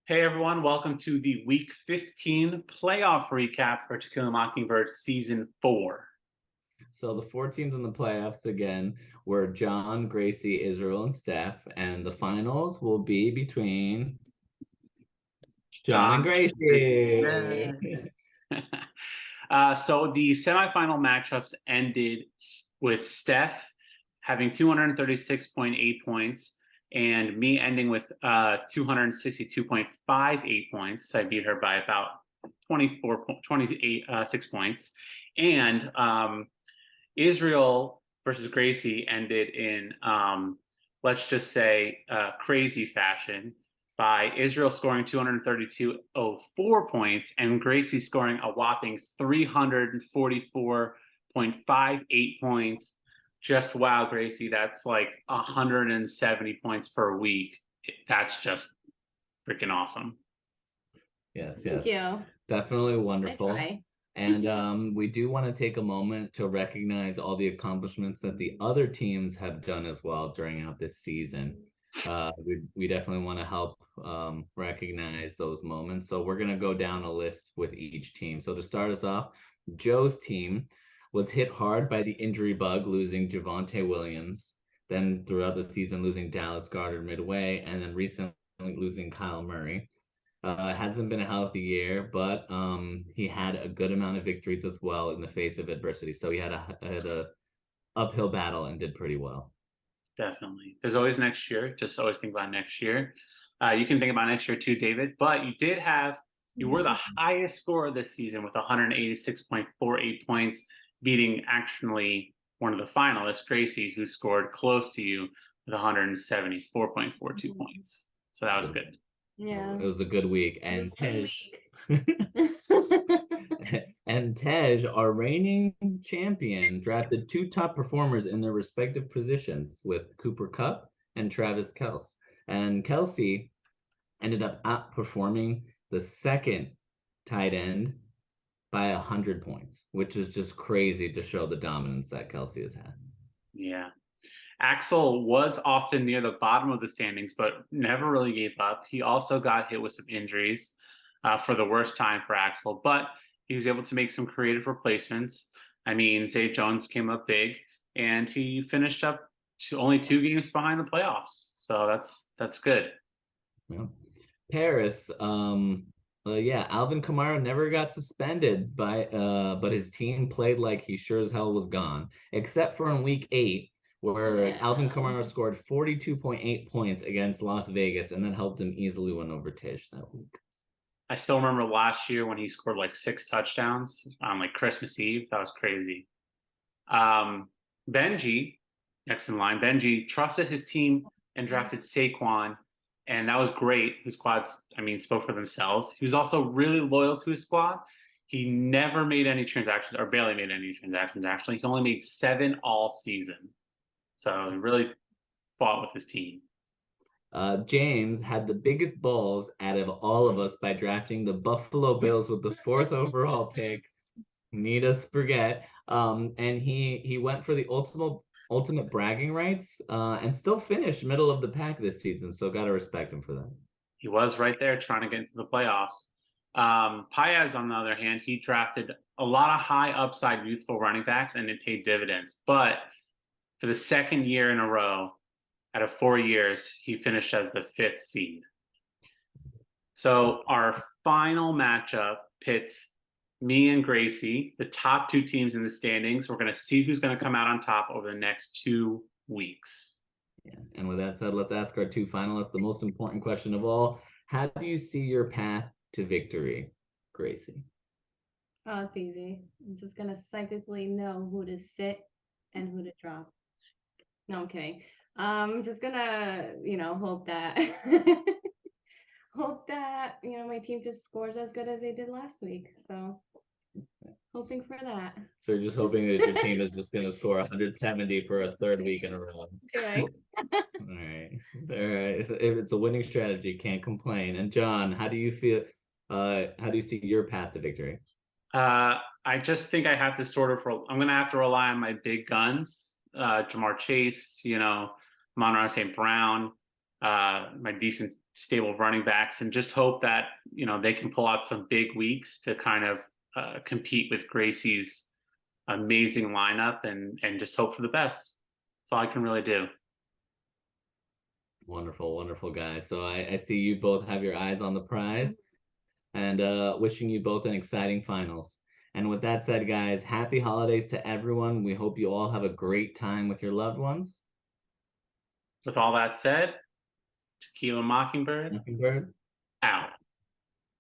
Hey everyone, welcome to the Week 15 playoff recap for Tequila Mockingbird Season 4. So the four teams in the playoffs again were John, Gracie, Israel, and Steph, and the finals will be between John and John, Gracie. so the semifinal matchups ended with Steph having 236.8 points and me ending with 262.58 points. So I beat her by about 6 points. And Israel versus Gracie ended in, let's just say, crazy fashion by Israel scoring 232.04 points and Gracie scoring a whopping 344.58 points. Just wow, Gracie. That's like 170 points per week. That's just freaking awesome. Yes, Thank you. definitely wonderful. I try. And we do want to take a moment to recognize all the accomplishments that the other teams have done as well during out this season. We definitely want to help recognize those moments. So we're going to go down a list with each team. So to start us off, Joe's team was hit hard by the injury bug, losing Javonte Williams, then throughout the season losing Dallas Goedert midway, and then recently losing Kyle Murray. It hasn't been a healthy year, but he had a good amount of victories as well in the face of adversity. So he had a uphill battle and did pretty well. Definitely. There's always next year. Just always think about next year. You can think about next year too, David. But you were the highest scorer this season with 186.48 points, beating actually one of the finalists, Gracie, who scored close to you with 174.42 points. So that was good. Yeah. It was a good week. And Tej, and Tej, our reigning champion, drafted two top performers in their respective positions with Cooper Kupp and Travis Kelce. And Kelce ended up outperforming the second tight end by 100 points, which is just crazy to show the dominance that Kelce has had. Yeah. Axel was often near the bottom of the standings, but never really gave up. He also got hit with some injuries for the worst time for Axel, but he was able to make some creative replacements. I mean, Zay Jones came up big, and he finished up only 2 games behind the playoffs. So that's good. Yeah. Paris, Alvin Kamara never got suspended but his team played like he sure as hell was gone, except for in week 8, where Alvin Kamara scored 42.8 points against Las Vegas, and that helped him easily win over Tish that week. I still remember last year when he scored like 6 touchdowns on like Christmas Eve. That was crazy. Benji, next in line, Benji trusted his team and drafted Saquon, and that was great. His squads, spoke for themselves. He was also really loyal to his squad. He never made any transactions, or barely made any transactions, actually. He only made 7 all season. So he really fought with his team. James had the biggest balls out of all of us by drafting the Buffalo Bills with the 4th overall pick. Need us forget. And he went for the ultimate bragging rights and still finished middle of the pack this season. So got to respect him for that. He was right there trying to get into the playoffs. Paez, on the other hand, he drafted a lot of high upside youthful running backs, and it paid dividends. But for the second year in a row, out of 4 years, he finished as the 5th seed. So our final matchup pits me and Gracie, the top 2 teams in the standings. We're going to see who's going to come out on top over the next 2 weeks. Yeah. And with that said, let's ask our 2 finalists the most important question of all. How do you see your path to victory, Gracie? Oh, it's easy. I'm just going to psychically know who to sit and who to drop. No, I'm kidding. I'm just going to, hope that my team just scores as good as they did last week. So hoping for that. So you're just hoping that your team is just going to score 170 for a 3rd week in a row. Right. All right. If it's a winning strategy, can't complain. And John, how do you feel? How do you see your path to victory? I just think I have to I'm going to have to rely on my big guns, Jamar Chase, Monroe St. Brown, my decent stable running backs, and just hope that they can pull out some big weeks to kind of compete with Gracie's amazing lineup, and just hope for the best. That's all I can really do. Wonderful, wonderful, guys. So I see you both have your eyes on the prize, and wishing you both an exciting finals. And with that said, guys, happy holidays to everyone. We hope you all have a great time with your loved ones. With all that said, Tequila Mockingbird Mockingbird. out.